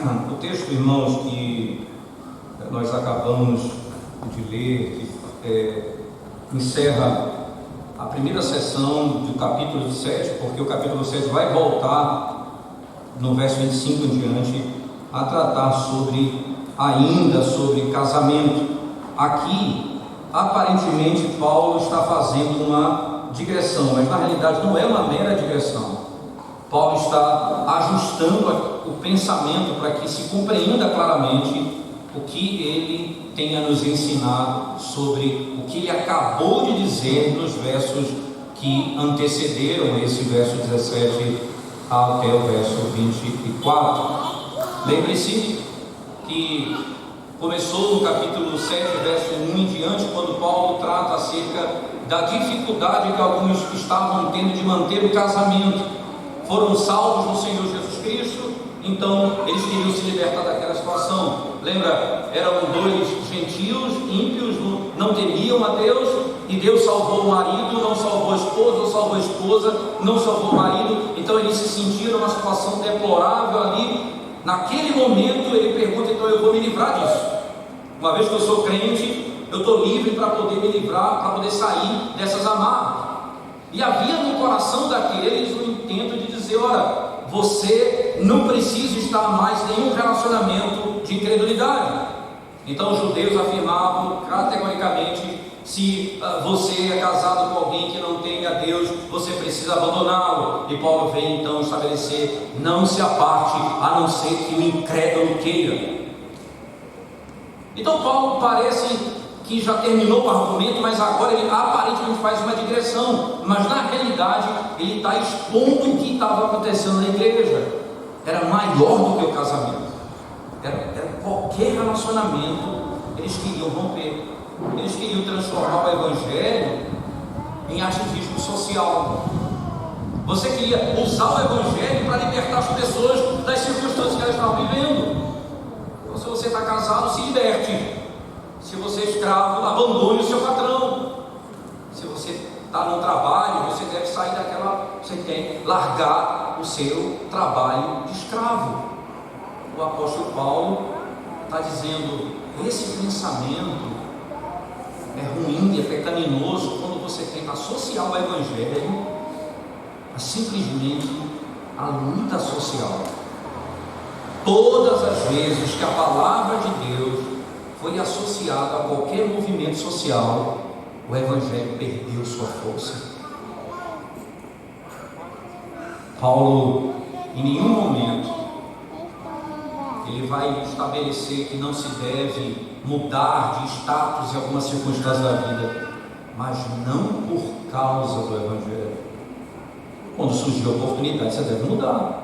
O texto, irmãos, que nós acabamos de ler, que encerra a primeira sessão do capítulo 7, porque o capítulo 7 vai voltar no verso 25 em diante a tratar sobre casamento. Aqui, aparentemente, Paulo está fazendo uma digressão, mas na realidade não é uma mera digressão. Paulo está ajustando o pensamento para que se compreenda claramente o que ele tem a nos ensinar sobre o que ele acabou de dizer nos versos que antecederam esse verso 17 até o verso 24. Lembre-se que começou no capítulo 7, verso 1 em diante, quando Paulo trata acerca da dificuldade que alguns estavam tendo de manter o casamento. Foram salvos no Senhor Jesus Cristo, então eles queriam se libertar daquela situação. Lembra, eram dois gentios, ímpios, não temiam a Deus, e Deus salvou o marido, não salvou a esposa, ou salvou a esposa, não salvou o marido. Então eles se sentiram numa situação deplorável ali. Naquele momento ele pergunta: então eu vou me livrar disso? Uma vez que eu sou crente, eu estou livre para poder me livrar, para poder sair dessas amarras. E havia no coração daqueles o intento de dizer: ora, você não precisa estar mais em nenhum relacionamento de incredulidade. Então os judeus afirmavam categoricamente: se você é casado com alguém que não tem a Deus, você precisa abandoná-lo. E Paulo vem então estabelecer: não se aparte, a não ser que o incrédulo queira. Então Paulo parece que já terminou o argumento, mas agora ele aparentemente faz uma digressão, mas na realidade ele está expondo o que estava acontecendo na igreja. Era maior do que o casamento, era qualquer relacionamento. Eles queriam romper, eles queriam transformar o evangelho em ativismo social. Você queria usar o evangelho para libertar as pessoas das circunstâncias que elas estavam vivendo. Então, se você está casado, se liberte. Se você é escravo, abandone o seu patrão. Se você está no trabalho, você deve sair daquela, você tem que largar o seu trabalho de escravo. O apóstolo Paulo está dizendo: esse pensamento é ruim, é pecaminoso quando você tenta associar o evangelho a simplesmente a luta social. Todas as vezes que a palavra de Deus foi associado a qualquer movimento social, o evangelho perdeu sua força. Paulo, em nenhum momento, ele vai estabelecer que não se deve mudar de status em alguma circunstância da vida, mas não por causa do evangelho. Quando surgir a oportunidade, você deve mudar.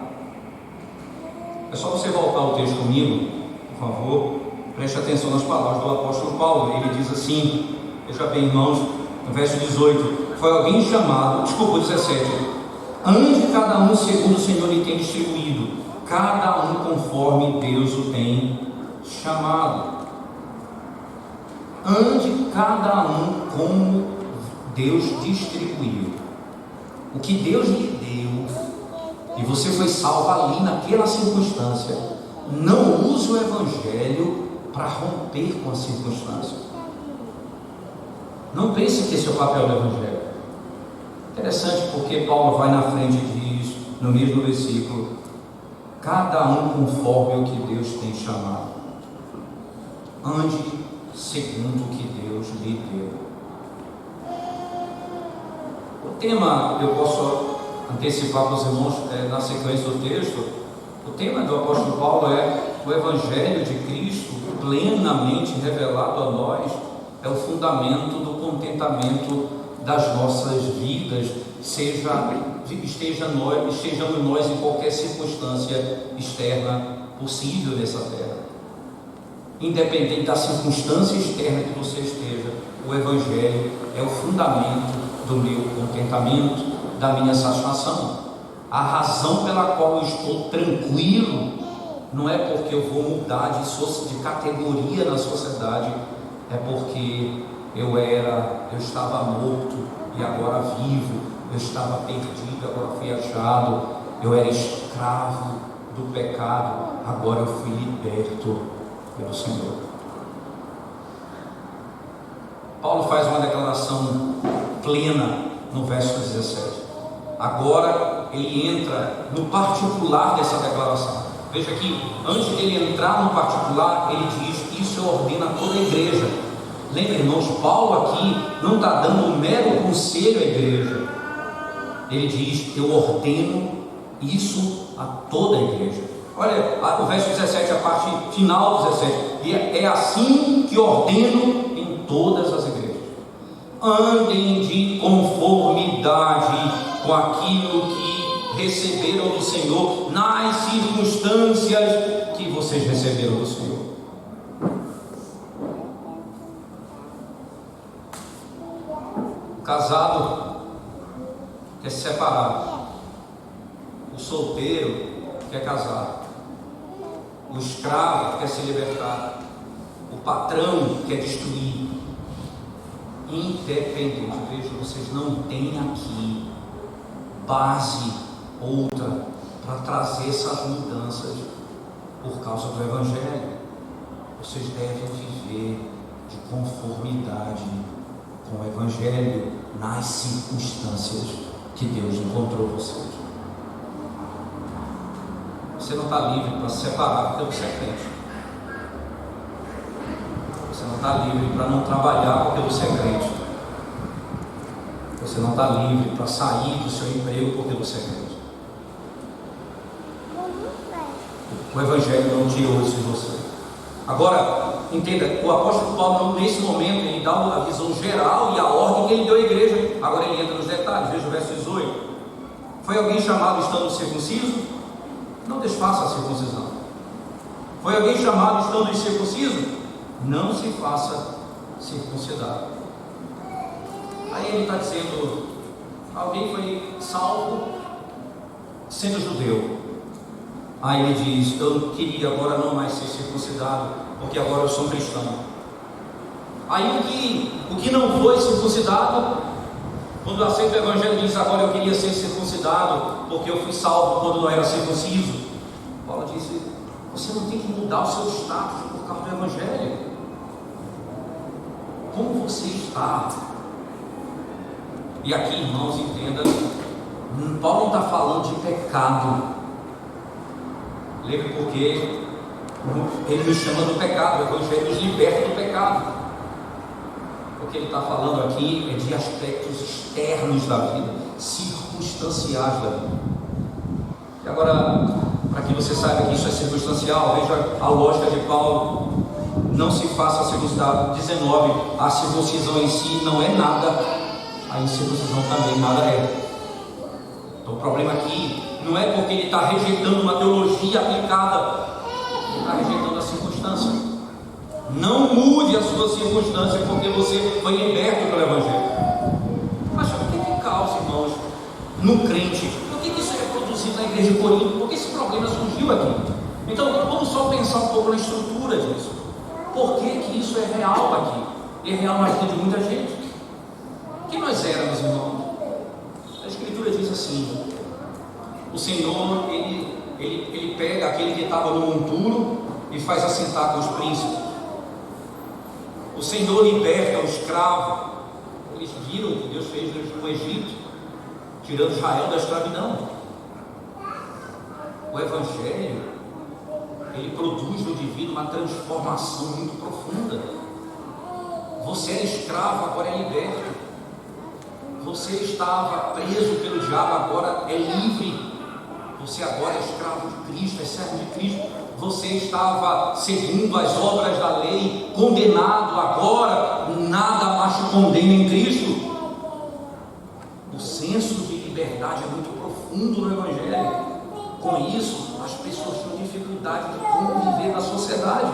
É só você voltar ao texto comigo, por favor. Preste atenção nas palavras do apóstolo Paulo. Ele diz assim, veja bem, irmãos, no verso 18: foi alguém chamado, 17: ande cada um segundo o Senhor lhe tem distribuído, cada um conforme Deus o tem chamado. Ande cada um como Deus distribuiu. O que Deus lhe deu, e você foi salvo ali naquela circunstância. Não use o evangelho para romper com a circunstância. Não pense que esse é o papel do evangelho. Interessante, porque Paulo vai na frente e diz, no mesmo versículo: cada um conforme o que Deus tem chamado. Ande segundo o que Deus lhe deu. O tema, eu posso antecipar para os irmãos na sequência do texto. O tema do apóstolo Paulo é: o evangelho de Cristo plenamente revelado a nós é o fundamento do contentamento das nossas vidas, estejamos nós em qualquer circunstância externa possível nessa terra. Independente da circunstância externa que você esteja, o evangelho é o fundamento do meu contentamento, da minha satisfação. A razão pela qual eu estou tranquilo não é porque eu vou mudar de categoria na sociedade, é porque eu estava morto e agora vivo, eu estava perdido, agora fui achado, eu era escravo do pecado, agora eu fui liberto pelo Senhor. Paulo faz uma declaração plena no verso 17. Agora ele entra no particular dessa declaração. Veja que antes de ele entrar no particular, ele diz: isso eu ordeno a toda a igreja. Lembra, irmãos, Paulo aqui não está dando um mero conselho à igreja. Ele diz: eu ordeno isso a toda a igreja. Olha, o verso 17, a parte final do 17. E é assim que ordeno em todas as igrejas. Andem de conformidade com aquilo que receberam do Senhor, nas circunstâncias que vocês receberam do Senhor. O casado quer se separar, o solteiro quer casar, o escravo quer se libertar, o patrão quer destruir. Independente, veja, vocês não têm aqui base outra para trazer essas mudanças por causa do Evangelho. Vocês devem viver de conformidade com o Evangelho nas circunstâncias que Deus encontrou vocês. Você não está livre para se separar porque você é crente. Você não está livre para não trabalhar porque você é crente. Você não está livre para sair do seu emprego porque você é crente. O Evangelho não tirou isso de você. Agora, entenda, o apóstolo Paulo, nesse momento, ele dá a visão geral e a ordem que ele deu à igreja. Agora ele entra nos detalhes. Veja o verso 18. Foi alguém chamado estando circunciso? Não desfaça a circuncisão. Foi alguém chamado estando incircunciso? Não se faça circuncidar. Aí ele está dizendo: alguém foi salvo sendo judeu. Aí ele diz: eu queria agora não mais ser circuncidado, porque agora eu sou cristão. Aí o que não foi circuncidado, quando aceita o Evangelho, diz: agora eu queria ser circuncidado, porque eu fui salvo quando não era circunciso. Paulo disse: você não tem que mudar o seu status por causa do Evangelho. Como você está? E aqui, irmãos, entenda, Paulo não está falando de pecado. Lembre, porque ele nos chama do pecado, o Evangelho nos liberta do pecado. O que ele está falando aqui é de aspectos externos da vida, circunstanciais da vida. E agora, para que você saiba que isso é circunstancial, veja a lógica de Paulo: não se faça circuncidar. 19, a circuncisão em si não é nada, a incircuncisão também nada é. Então o problema aqui não é porque ele está rejeitando uma teologia aplicada, ele está rejeitando a circunstância. Não mude a sua circunstância porque você foi liberto pelo Evangelho. Mas o que causa, irmãos, no crente? Por que isso é produzido na igreja de Corinto? Por que esse problema surgiu aqui? Então vamos só pensar um pouco na estrutura disso. Por que isso é real aqui? E é real na vida de muita gente. Quem nós éramos, irmãos? A Escritura diz assim: o Senhor, ele pega aquele que estava no monturo e faz assentar com os príncipes. O Senhor liberta o escravo. Eles viram o que Deus fez no Egito, tirando Israel da escravidão. O Evangelho, ele produz no indivíduo uma transformação muito profunda. Você é escravo, agora é liberto. Você estava preso pelo diabo, agora é livre. Você agora é escravo de Cristo, é servo de Cristo. Você estava segundo as obras da lei, condenado, agora nada mais te condena em Cristo. O senso de liberdade é muito profundo no Evangelho. Com isso, as pessoas têm dificuldade de conviver na sociedade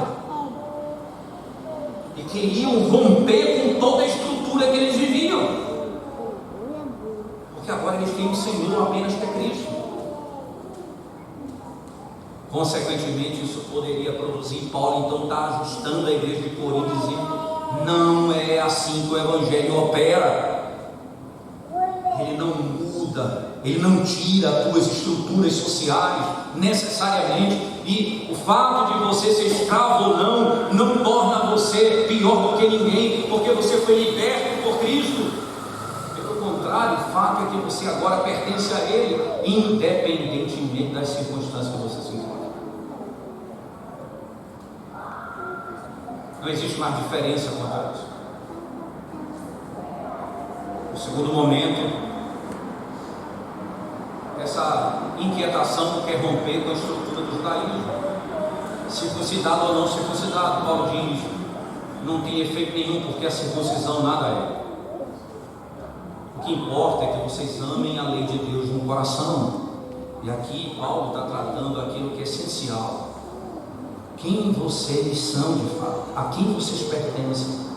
e queriam romper com toda a estrutura que eles viviam, porque agora eles têm um Senhor apenas que é Cristo. Consequentemente, isso poderia produzir, Paulo então está ajustando a igreja de Corinto, dizendo: não é assim que o Evangelho opera. Ele não muda, Ele não tira as tuas estruturas sociais necessariamente, e o fato de você ser escravo ou não torna você pior do que ninguém, porque você foi liberto por Cristo. Pelo contrário, o fato é que você agora pertence a Ele, independentemente das circunstâncias que você se encontra. Não existe mais diferença quanto a isso. O segundo momento, essa inquietação quer romper com a estrutura do judaísmo. Circuncidado ou não circuncidado, Paulo diz, não tem efeito nenhum, porque a circuncisão nada é. O que importa é que vocês amem a lei de Deus no coração. E aqui Paulo está tratando aquilo que é essencial. Quem vocês são de fato, a quem vocês pertencem.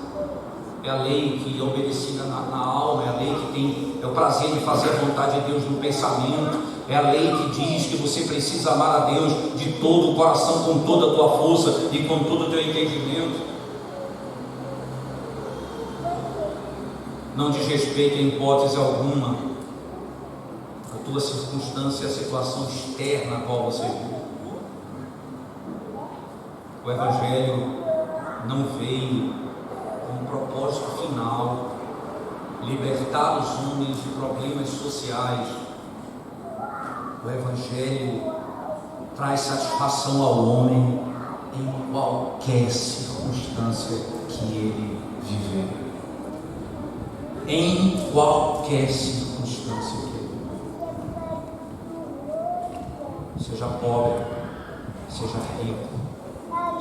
É a lei que é obedecida na alma, é a lei que é o prazer de fazer a vontade de Deus no pensamento, é a lei que diz que você precisa amar a Deus de todo o coração, com toda a tua força e com todo o teu entendimento. Não diz respeito em hipótese alguma a tua circunstância, a situação externa a qual você vive. O Evangelho não veio com um propósito final, libertar os homens de problemas sociais. O Evangelho traz satisfação ao homem em qualquer circunstância que ele viver. Em qualquer circunstância que ele viver. Seja pobre, seja rico,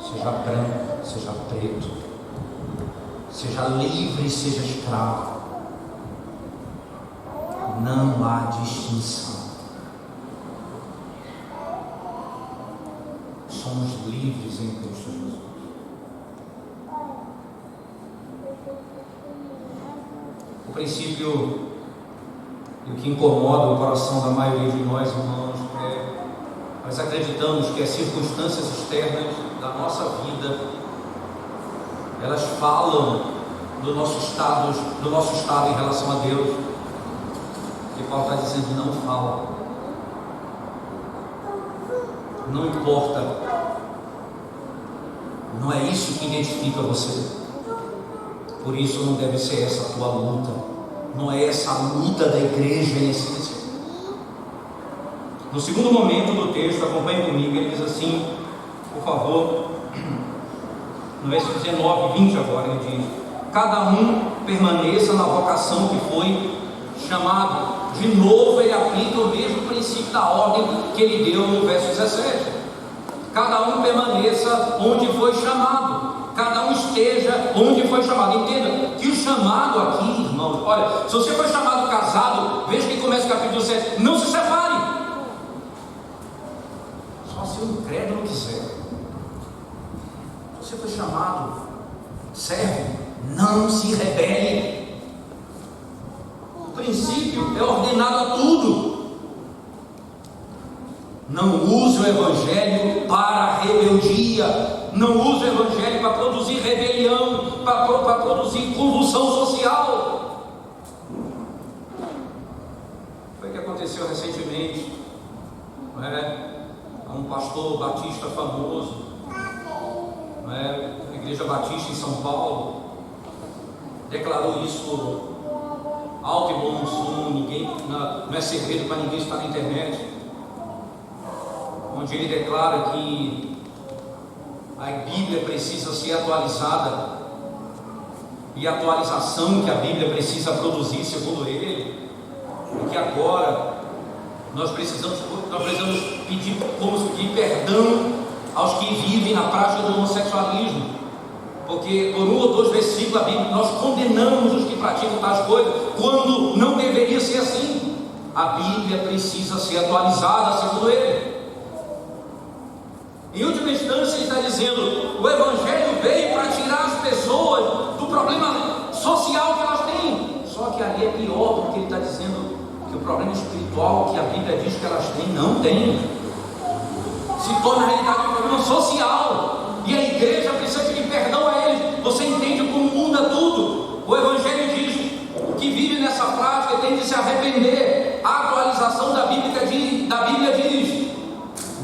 seja branco, seja preto, seja livre, seja escravo, não há distinção. Somos livres em Cristo Jesus. O princípio e o que incomoda o coração da maioria de nós, irmãos, nós acreditamos que as circunstâncias externas da nossa vida, elas falam do nosso estado em relação a Deus. E Paulo está dizendo que não fala. Não importa. Não é isso que identifica você. Por isso não deve ser essa a tua luta. Não é essa a luta da igreja em essência. No segundo momento do texto, acompanhe comigo, ele diz assim, por favor, no verso 19, 20 agora, ele diz: cada um permaneça na vocação que foi chamado. De novo ele aplica o mesmo princípio da ordem que ele deu no verso 17. Cada um permaneça onde foi chamado. Cada um esteja onde foi chamado. Entenda que o chamado aqui, irmãos, olha, se você foi chamado casado, veja que começa o capítulo 7, não se separe. Só se o incrédulo quiser. Se você foi chamado servo, não se rebele. O princípio é ordenado a tudo. Não use o Evangelho para rebeldia. Não use o Evangelho para produzir rebelião, para produzir convulsão social. Foi o que aconteceu recentemente, não é? Um pastor batista famoso, não é? A Igreja Batista em São Paulo declarou isso alto e bom som, não é segredo para ninguém estar na internet, onde ele declara que a Bíblia precisa ser atualizada, e a atualização que a Bíblia precisa produzir, segundo ele, é que agora nós precisamos pedir perdão aos que vivem na prática do homossexualismo, porque por 1 ou 2 versículos da Bíblia nós condenamos os que praticam tais coisas, quando não deveria ser assim. A Bíblia precisa ser atualizada, segundo ele. Em última instância, ele está dizendo: o Evangelho veio para tirar as pessoas do problema social que elas têm. Só que ali é pior, porque ele está dizendo que o problema espiritual que a Bíblia diz que elas têm, não tem. Se torna na realidade um problema social, e a igreja precisa pedir perdão a eles. Você entende como muda tudo? O Evangelho diz: o que vive nessa prática tem de se arrepender. A atualização interpretação da Bíblia diz: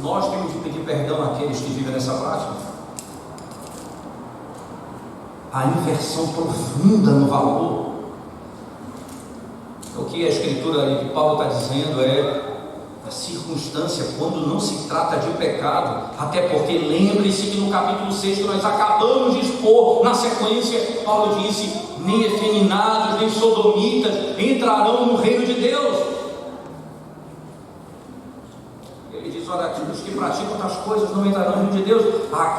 nós temos de pedir perdão àqueles que vivem nessa prática. A inversão profunda no valor. O que a Escritura ali que Paulo está dizendo é a circunstância quando não se trata de pecado, até porque lembre-se que no capítulo 6 que nós acabamos de expor, na sequência, Paulo disse: nem efeminados, nem sodomitas entrarão no reino de Deus. Ele diz: olha, os que praticam outras coisas não entrarão no reino de Deus.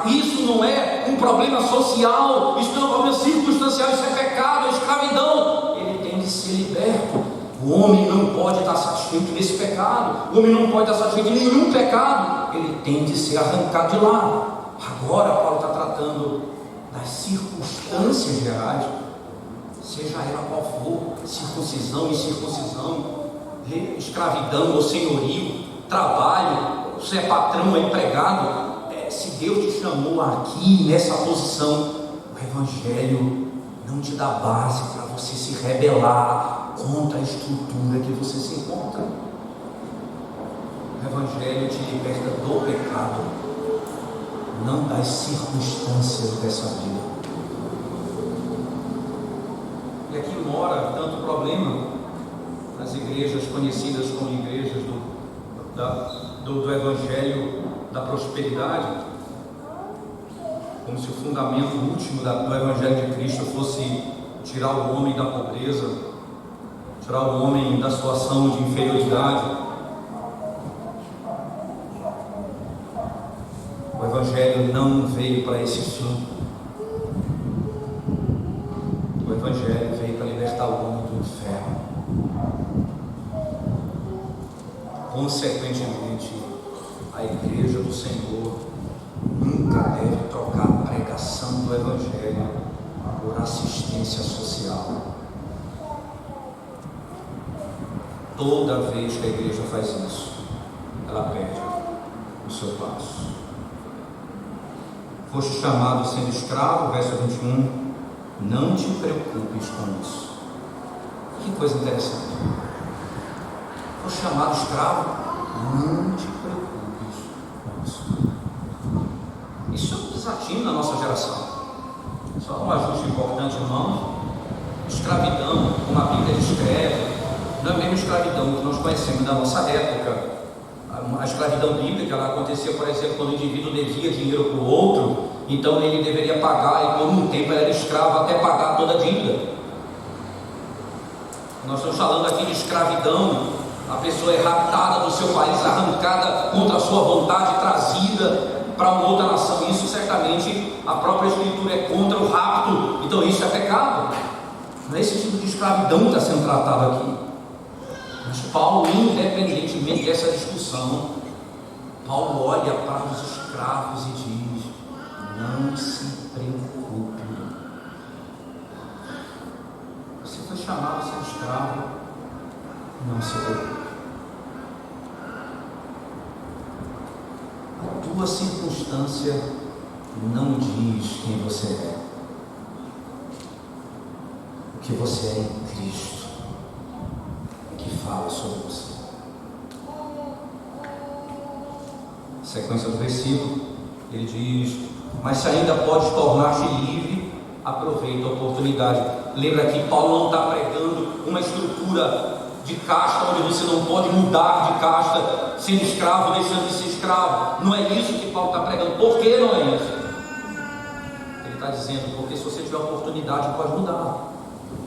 Isso não é um problema social, isso não é um problema circunstancial, isso é pecado, é escravidão. Ele tem de ser liberto. O homem não pode estar satisfeito nesse pecado, o homem não pode estar satisfeito em nenhum pecado, ele tem de ser arrancado de lá. Agora Paulo está tratando das circunstâncias gerais, seja ela qual for, circuncisão, incircuncisão, escravidão ou senhorio, trabalho, se é patrão ou empregado. Se Deus te chamou aqui nessa posição, o Evangelho não te dá base para você se rebelar contra a estrutura que você se encontra. O Evangelho te liberta do pecado, não das circunstâncias dessa vida. E aqui mora tanto problema nas igrejas conhecidas como igrejas do Evangelho da prosperidade, como se o fundamento último do Evangelho de Cristo fosse tirar o homem da pobreza, tirar o homem da situação de inferioridade. O Evangelho não veio para esse fim. O Evangelho veio para libertar o homem do inferno. Consequentemente, a igreja do Senhor nunca deve trocar a pregação do Evangelho por assistência social. Toda vez que a igreja faz isso, ela perde o seu passo. Foste chamado sendo escravo, verso 21, não te preocupes com isso. Que coisa interessante. Foste chamado escravo, não te preocupes com isso. Isso é um desatino na nossa geração. Só um ajuste importante, irmão. Escravidão, como a Bíblia descreve, não é a mesma escravidão que nós conhecemos da nossa época. A escravidão bíblica, ela acontecia, por exemplo, quando o indivíduo devia dinheiro para o outro, então ele deveria pagar, e por um tempo ele era escravo até pagar toda a dívida. Nós estamos falando aqui de escravidão, a pessoa é raptada do seu país, arrancada contra a sua vontade, trazida para uma outra nação. Isso certamente a própria Escritura é contra o rapto, então isso é pecado. Não é esse tipo de escravidão que está sendo tratado aqui. Mas Paulo, independentemente dessa discussão, Paulo olha para os escravos e diz: não se preocupe. Você foi chamado a ser escravo, não se preocupe. A tua circunstância não diz quem você é. O que você é em Cristo que fala sobre você. Sequência do versículo, ele diz: mas se ainda podes tornar-te livre, aproveita a oportunidade. Lembra que Paulo não está pregando uma estrutura de casta, onde você não pode mudar de casta, sendo escravo, deixando de ser escravo. Não é isso que Paulo está pregando. Por que não é isso? Ele está dizendo, porque se você tiver oportunidade, pode mudar.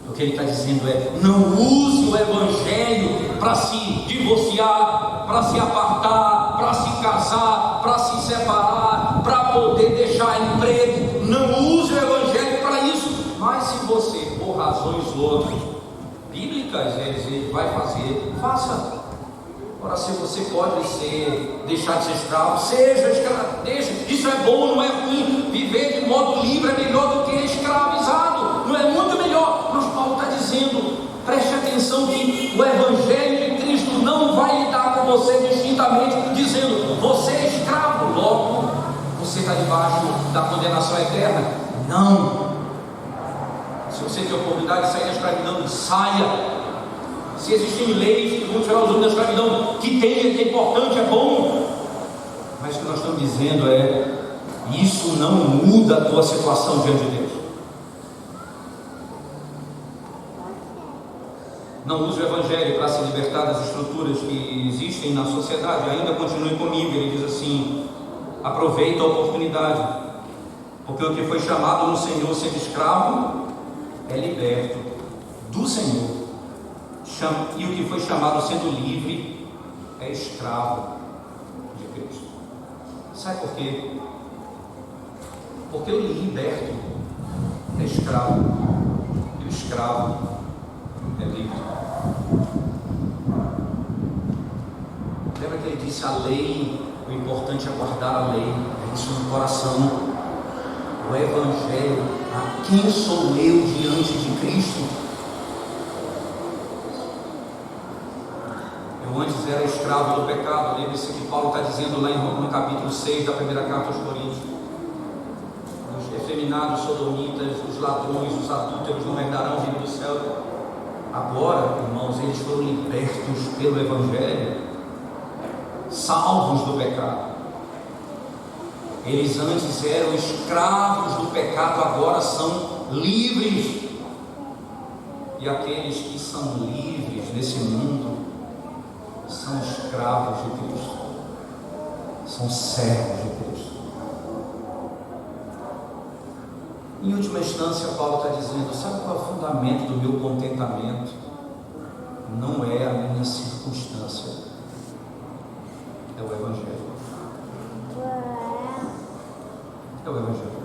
O que ele está dizendo é: não use o Evangelho para se divorciar, para se apartar, para se casar, para se separar, para poder deixar emprego. Não use o Evangelho para isso. Mas se você, por razões outras bíblicas, ele vai fazer, faça. Ora, se você pode deixar de ser escravo, seja escravo, deixa. Isso é bom, não é ruim. Viver de modo livre é melhor do que escravizado, não é muito melhor. Mas Paulo está dizendo, preste atenção que o Evangelho de Cristo não vai lidar com você distintamente, dizendo, você é escravo, logo você está debaixo da condenação eterna. Não. Se você tem a oportunidade de sair da escravidão, saia. Se existem leis que vão tirar os homens da escravidão, que é importante, é bom. Mas o que nós estamos dizendo é: isso não muda a tua situação diante de Deus. Não use o Evangelho para se libertar das estruturas que existem na sociedade. Ainda continue comigo. Ele diz assim: aproveita a oportunidade, porque o que foi chamado no Senhor sendo escravo é liberto do Senhor, e o que foi chamado sendo livre é escravo de Cristo. Sabe por quê? Porque o liberto é escravo e o escravo é livre. Lembra que ele disse: a lei, o importante é guardar a lei, é isso no coração. O Evangelho, a quem sou eu diante de Cristo? Eu antes era escravo do pecado. Lembre-se que Paulo está dizendo lá no capítulo 6 da primeira carta aos Coríntios: os efeminados, sodomitas, os ladrões, os adúlteros não herdarão o reino do céu. Agora, irmãos, eles foram libertos pelo Evangelho, salvos do pecado. Eles antes eram escravos do pecado, agora são livres. E aqueles que são livres nesse mundo são escravos de Cristo, são servos de Cristo. Em última instância, Paulo está dizendo: sabe qual é o fundamento do meu contentamento? Não é a minha circunstância, é o Evangelho. É o Evangelho.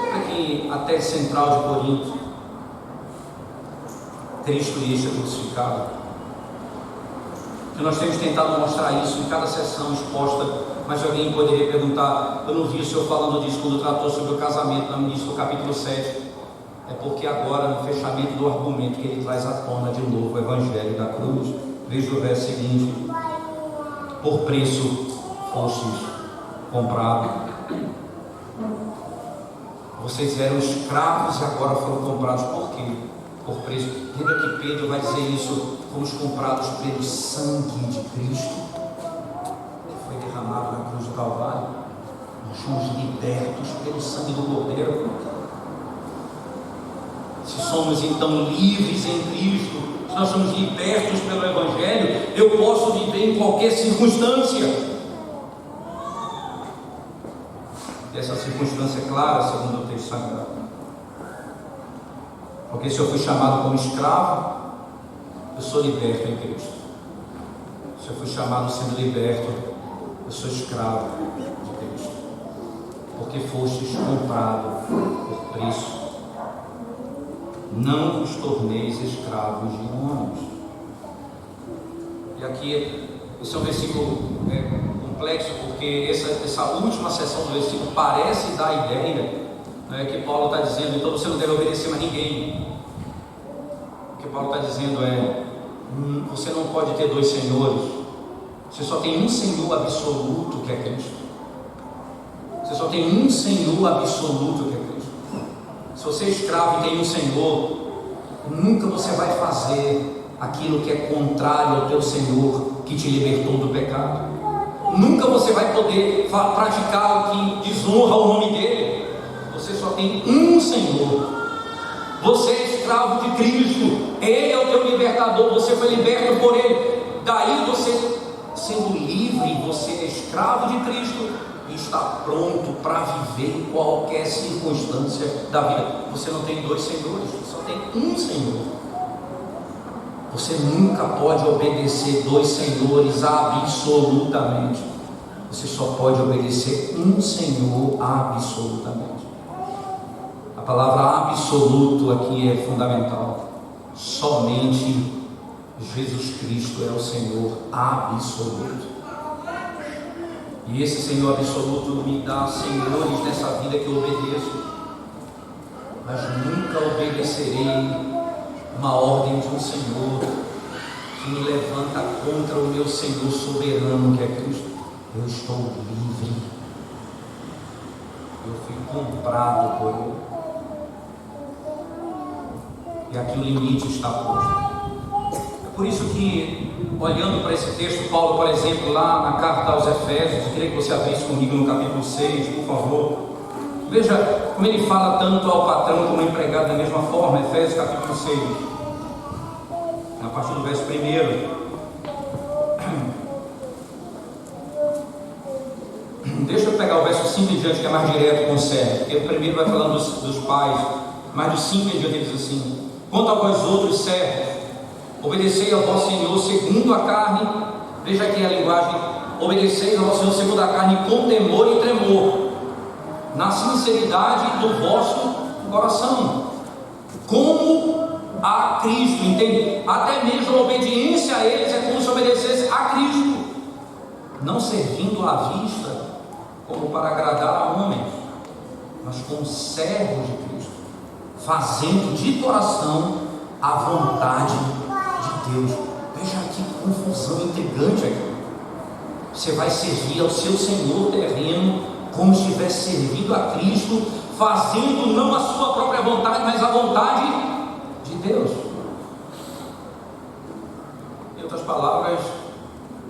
Lembra que a tese central de Corinto, Cristo e este é crucificado, que nós temos tentado mostrar isso em cada sessão exposta, mas alguém poderia perguntar: eu não vi o senhor falando disso quando tratou sobre o casamento no início do capítulo 7. É porque agora, no fechamento do argumento, que ele traz à tona de novo o Evangelho da cruz. Veja o verso seguinte: por preço fostes comprados. Vocês eram escravos e agora foram comprados. Por quê? Por preço. Lembra que Pedro vai dizer isso: fomos comprados pelo sangue de Cristo, que foi derramado na cruz do Calvário. Nós somos libertos pelo sangue do Cordeiro. Se somos então livres em Cristo, se nós somos libertos pelo Evangelho, eu posso viver em qualquer circunstância. E essa circunstância é clara, segundo o texto sagrado. Porque se eu fui chamado como escravo, eu sou liberto em Cristo. Se eu fui chamado sendo liberto, eu sou escravo de Cristo. Porque fostes comprado por preço. Não vos torneis escravos de homens. E aqui, esse é um versículo complexo, porque essa última seção do versículo parece dar a ideia, que Paulo está dizendo: então você não deve obedecer mais ninguém. O que Paulo está dizendo é: você não pode ter dois senhores. Você só tem um Senhor absoluto, que é Cristo. Você só tem um Senhor absoluto, que é Cristo. Se você é escravo e tem um Senhor, nunca você vai fazer aquilo que é contrário ao teu Senhor que te libertou do pecado. Nunca você vai poder praticar o que desonra o nome dele. Você só tem um Senhor. Você é escravo de Cristo. Ele é o teu libertador. Você foi liberto por Ele. Daí você, sendo livre, você é escravo de Cristo e está pronto para viver em qualquer circunstância da vida. Você não tem dois senhores, você só tem um Senhor. Você nunca pode obedecer dois senhores absolutamente. Você só pode obedecer um Senhor absolutamente. A palavra absoluto aqui é fundamental. Somente Jesus Cristo é o Senhor absoluto. E esse Senhor absoluto me dá senhores nessa vida que eu obedeço, mas nunca obedecerei uma ordem de um Senhor que me levanta contra o meu Senhor soberano, que é Cristo. Eu estou livre, eu fui comprado por Ele, e aqui o limite está posto. Por isso que, olhando para esse texto, Paulo, por exemplo, lá na carta aos Efésios, eu queria que você abrisse comigo no capítulo 6, por favor. Veja como ele fala tanto ao patrão como ao empregado da mesma forma. Efésios capítulo 6, a partir do verso 1. Deixa eu pegar o verso 5 em diante, que é mais direto com o servo, porque o primeiro vai falando dos pais, mas do 5 em diante ele diz assim: quanto a vós outros servos, obedecei ao vosso Senhor segundo a carne. Veja aqui a linguagem: obedecei ao vosso Senhor segundo a carne, com temor e tremor, na sinceridade do vosso coração, como a Cristo. Entende? Até mesmo a obediência a eles é como se obedecesse a Cristo, não servindo à vista como para agradar a homens, mas como servos de Cristo, fazendo de coração a vontade de Deus. Veja que confusão intrigante aqui. Você vai servir ao seu Senhor terreno como se estivesse servindo a Cristo, fazendo não a sua própria vontade, mas a vontade de Deus. Em outras palavras,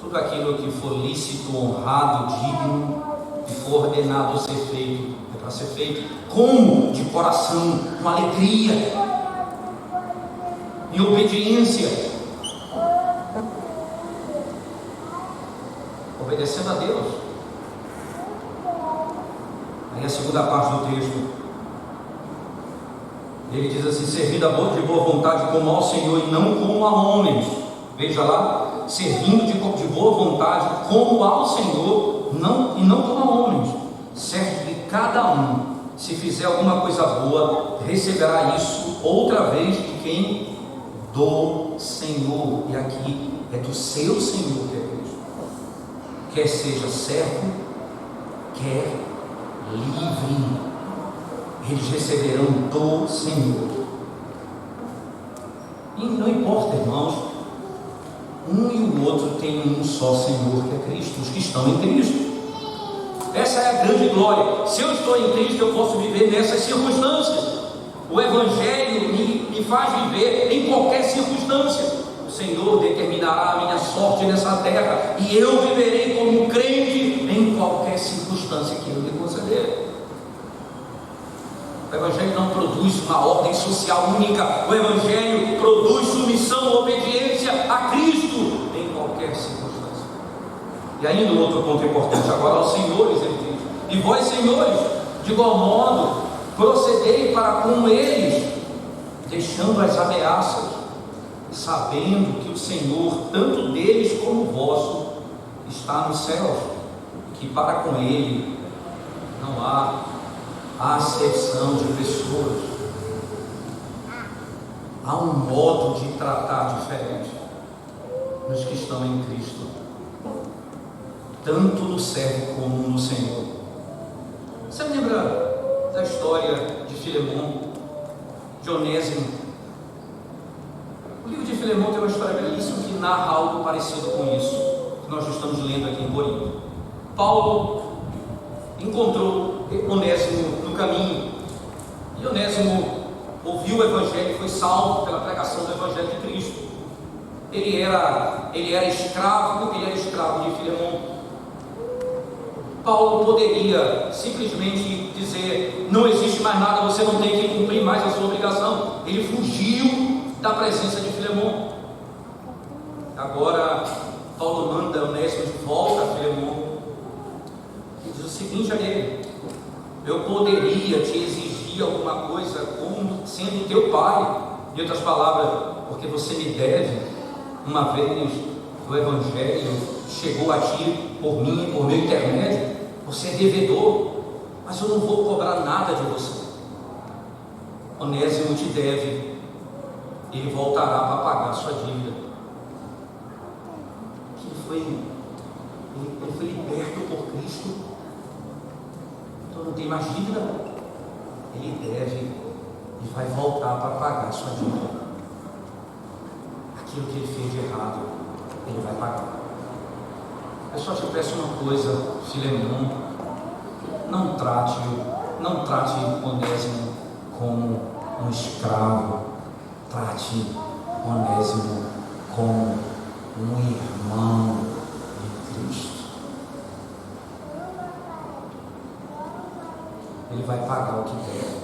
tudo aquilo que for lícito, honrado, digno, que for ordenado ser feito, é para ser feito como? De coração, com alegria, em obediência, obedecendo a Deus. Aí a segunda parte do texto, ele diz assim: servindo de boa vontade como ao Senhor e não como a homens. Veja lá, servindo de boa vontade como ao Senhor, e não como a homens, certo que cada um, se fizer alguma coisa boa, receberá isso outra vez de quem? Do Senhor. E aqui é do seu Senhor, que é Cristo. Quer seja servo, quer livre, eles receberão do Senhor. E não importa, irmãos, um e o outro tem um só Senhor, que é Cristo, os que estão em Cristo. Essa é a grande glória. Se eu estou em Cristo, eu posso viver nessas circunstâncias. O Evangelho me faz viver em qualquer circunstância. O Senhor determinará a minha sorte nessa terra, e eu viverei como um crente em qualquer circunstância que Ele me conceder. O Evangelho não produz uma ordem social única. O Evangelho produz submissão, obediência a Cristo em qualquer circunstância. E ainda um outro ponto importante agora aos senhores, ele diz: e vós, senhores, de igual modo, procedei para com eles, deixando as ameaças, sabendo que o Senhor, tanto deles como vosso, está nos céus, que para com Ele não há acepção de pessoas. Há um modo de tratar diferente nos que estão em Cristo, tanto no servo como no Senhor. Você lembra da história de Filemão, de Onésimo? O livro de Filemão tem uma história belíssima que narra algo parecido com isso, que nós estamos lendo aqui em Corinto. Paulo encontrou Onésimo no caminho, e Onésimo ouviu o Evangelho e foi salvo pela pregação do Evangelho de Cristo. Ele era escravo de Filemão. Paulo poderia simplesmente dizer: não existe mais nada, você não tem que cumprir mais a sua obrigação. Ele fugiu da presença de Filemão. Agora Paulo manda Onésimo de volta a Filemão e diz o seguinte a ele: eu poderia te exigir alguma coisa como sendo teu pai. Em outras palavras, porque você me deve. Uma vez o Evangelho chegou a ti por mim, por meu intermédio, você é devedor, mas eu não vou cobrar nada de você. Onésimo te deve, ele voltará para pagar a sua dívida. Ele foi liberto por Cristo, então não tem mais dívida. Ele deve e vai voltar para pagar a sua dívida. Aquilo que ele fez de errado, ele vai pagar. Eu só te peço uma coisa, Filemão: não trate Onésimo como um escravo, trate Onésimo como um irmão de Cristo. Ele vai pagar o que deve,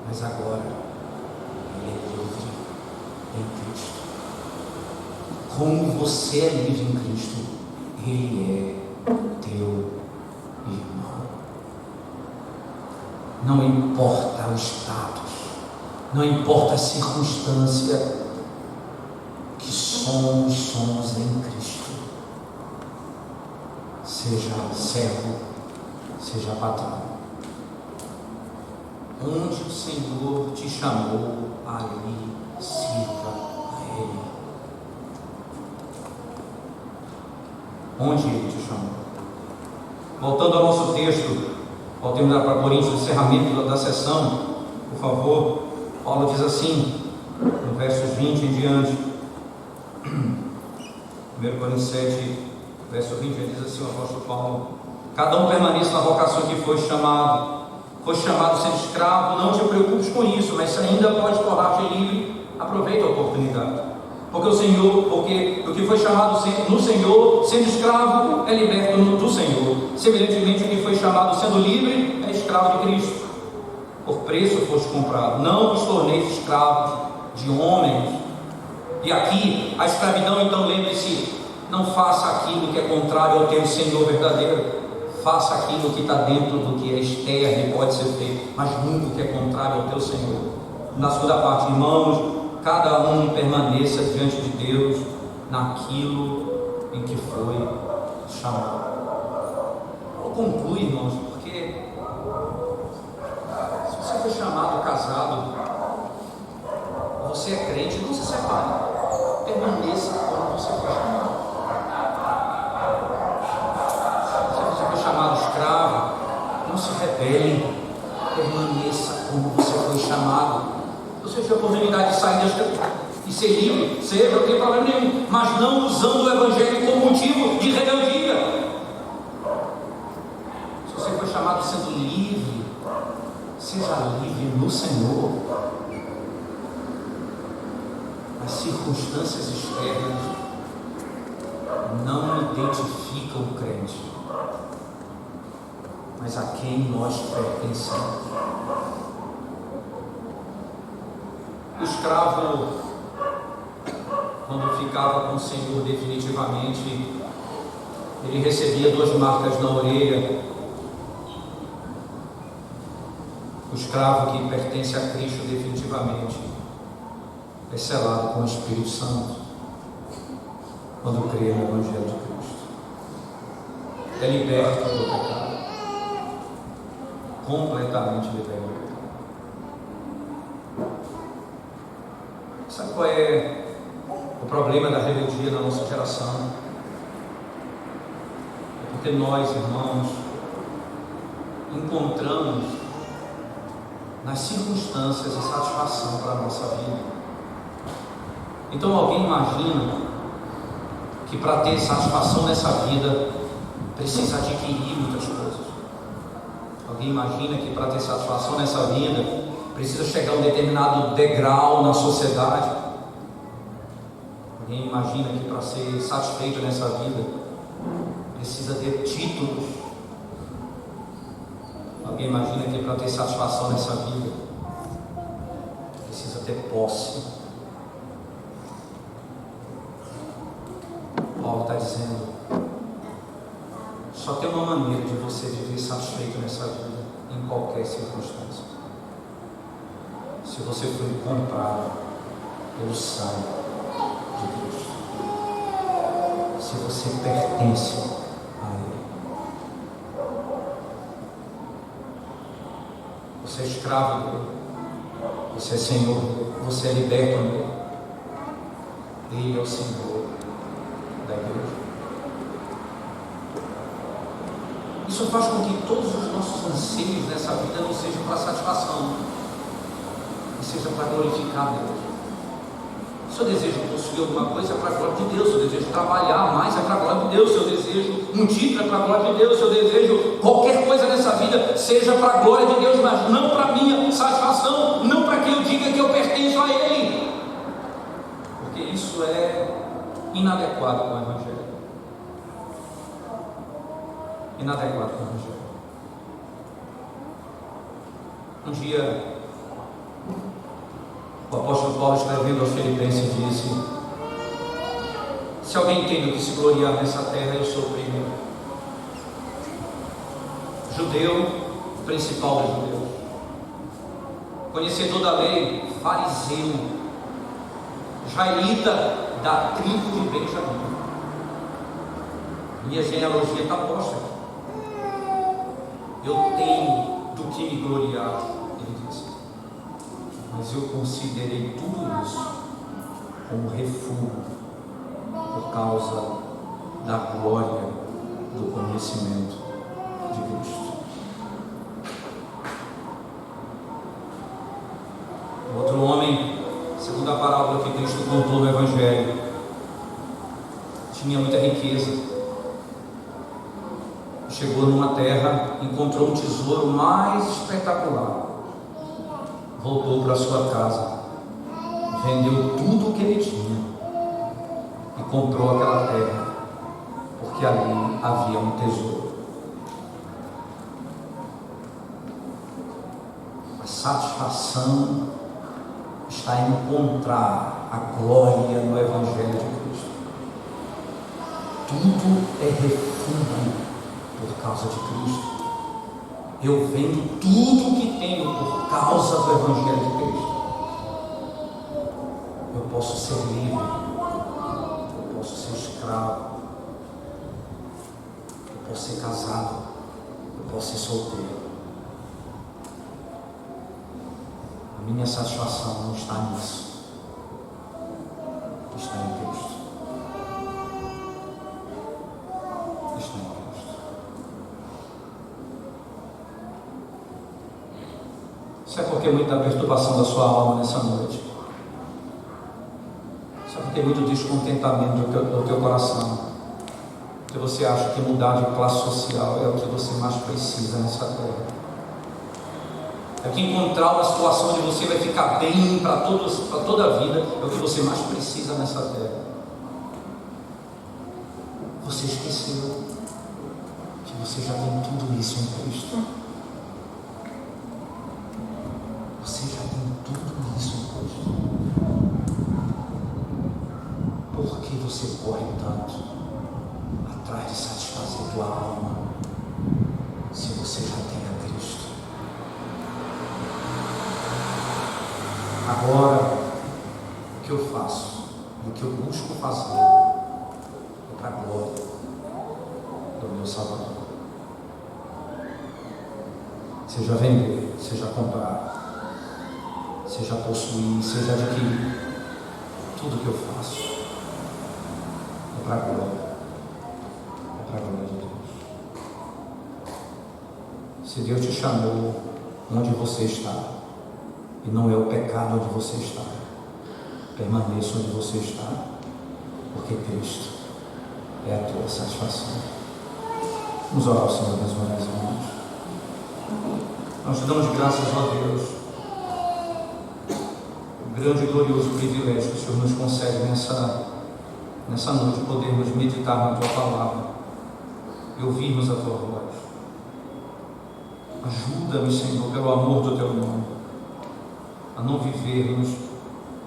mas agora ele é livre em Cristo. Como você é livre em Cristo, ele é teu irmão. Não importa o status, não importa a circunstância, que somos em Cristo. Seja servo, seja patrão. Onde o Senhor te chamou, ali sirva a Ele. Onde Ele te chamou. Voltando ao nosso texto, ao terminar para Coríntios, o encerramento da sessão, por favor, Paulo diz assim, no versos 20 em diante, 1 Coríntios 7, verso 20, ele diz assim, o apóstolo Paulo: cada um permaneça na vocação que foi chamado a ser escravo, não te preocupes com isso, mas se ainda pode tornar-te livre, aproveita a oportunidade. Porque o que foi chamado no Senhor, sendo escravo, é liberto do Senhor. Semelhantemente, o que foi chamado sendo livre, é escravo de Cristo. Por preço foste comprado, não vos torneis escravos de homens. E aqui, a escravidão, então, lembre-se, não faça aquilo que é contrário ao teu Senhor verdadeiro. Faça aquilo que está dentro do que é externo e pode ser feito, mas nunca o que é contrário ao teu Senhor. Na segunda parte, irmãos, cada um permaneça diante de Deus naquilo em que foi chamado. Eu concluo, irmãos, porque se você foi chamado casado, você é crente, não se separe. Permaneça quando você foi chamado. Se você foi chamado escravo, não se rebele. Permaneça como você foi chamado. Você tem a oportunidade de sair e ser livre, seja, não tem problema nenhum, mas não usando o Evangelho como motivo de rebeldia. Se você foi chamado sendo livre, seja livre no Senhor. As circunstâncias externas não identificam o crente, mas a quem nós pertencemos. O escravo, quando ficava com o Senhor definitivamente, ele recebia 2 marcas na orelha. O escravo que pertence a Cristo definitivamente é selado com o Espírito Santo quando crê no Evangelho de Cristo. É liberto do pecado, completamente liberto. Sabe qual é o problema da rebeldia na nossa geração? É porque nós, irmãos, encontramos nas circunstâncias a satisfação para a nossa vida. Então alguém imagina que para ter satisfação nessa vida precisa adquirir muitas coisas. Alguém imagina que para ter satisfação nessa vida precisa chegar a um determinado degrau na sociedade. Alguém imagina que para ser satisfeito nessa vida precisa ter títulos. Alguém imagina que para ter satisfação nessa vida precisa ter posse. Paulo está dizendo, só tem uma maneira de você viver satisfeito nessa vida, em qualquer circunstância: se você foi comprado pelo sangue de Cristo, se você pertence a Ele. Você é escravo dele, você é senhor dele, você é liberto dele. Ele é o Senhor da igreja. Isso faz com que todos os nossos anseios nessa vida não sejam para satisfação, mas seja para glorificar Deus. Se eu desejo possuir alguma coisa, é para a glória de Deus. Se eu desejo trabalhar mais, é para a glória de Deus. Se eu desejo um título, é para a glória de Deus. Se eu desejo qualquer coisa nessa vida, seja para a glória de Deus, mas não para a minha satisfação, não para que eu diga que eu pertenço a Ele. isso é inadequado com o Evangelho. Inadequado com o Evangelho. Um dia, o apóstolo Paulo, escrevendo aos Filipenses, disse: se alguém tem do que se gloriar nessa terra, eu sou o primeiro. Judeu, principal dos judeus, conhecedor da lei, fariseu, israelita da tribo de Benjamim. Minha genealogia está posta aqui. Eu tenho do que me gloriar, ele disse, mas eu considerei tudo isso como refúgio por causa da glória do conhecimento de Cristo. Outro homem, segundo a parábola que Cristo contou no Evangelho, tinha muita riqueza. Chegou numa terra, encontrou um tesouro mais espetacular. Voltou para sua casa, vendeu tudo o que ele tinha e comprou aquela terra, porque ali havia um tesouro. A satisfação está em encontrar a glória no Evangelho de Cristo. Tudo é refúgio por causa de Cristo. Eu vendo tudo que tenho por causa do Evangelho de Cristo. Eu posso ser livre, eu posso ser escravo, eu posso ser casado, eu posso ser solteiro. A minha satisfação não está nisso, está em Cristo. Está em Cristo. Isso é porque muita perturbação da sua alma nessa noite. Isso é porque muito descontentamento do teu coração. Porque você acha que mudar de classe social é o que você mais precisa nessa terra. É que encontrar uma situação onde você vai ficar bem para toda a vida é o que você mais precisa nessa terra. Você esqueceu que você já tem tudo isso em Cristo. Você já tem tudo isso em Cristo. Por que você corre tanto atrás de satisfazer tua alma se você já tem a Cristo? Agora, o que eu faço, o que eu busco fazer, é para a glória do meu Salvador. Seja vender, seja comprar, seja possuir, seja adquirir, tudo que eu faço é para a glória, é para a glória de Deus. Se Deus te chamou onde você está, e não é o pecado onde você está, permaneça onde você está, porque Cristo é a tua satisfação. Vamos orar ao Senhor mais uma vez, irmãos. Nós te damos graças a Deus, o grande e glorioso privilégio que o Senhor nos concede nessa noite, podermos meditar na tua palavra e ouvirmos a tua voz. Ajuda-nos, Senhor, pelo amor do teu nome, a não vivermos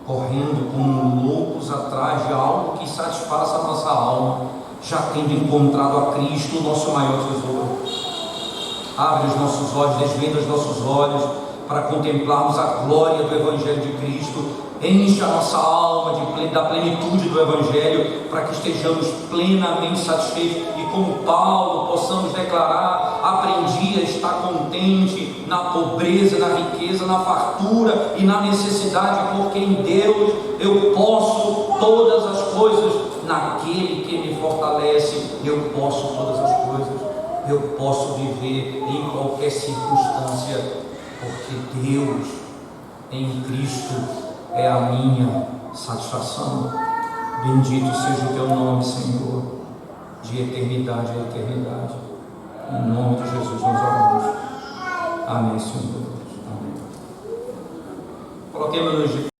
correndo como loucos atrás de algo que satisfaça a nossa alma, já tendo encontrado a Cristo, o nosso maior tesouro. Abre os nossos olhos, desvenda os nossos olhos para contemplarmos a glória do Evangelho de Cristo. Enche a nossa alma da plenitude do Evangelho, para que estejamos plenamente satisfeitos e, como Paulo, possamos declarar: aprendi a estar contente na pobreza, na riqueza, na fartura e na necessidade, porque em Deus eu posso todas as coisas. Naquele que me fortalece, eu posso todas as coisas. Eu posso viver em qualquer circunstância, porque Deus em Cristo é a minha satisfação. Bendito seja o teu nome, Senhor, de eternidade a eternidade. Em nome de Jesus nós oramos. Amém, Senhor. Amém. Coloquemos-nos de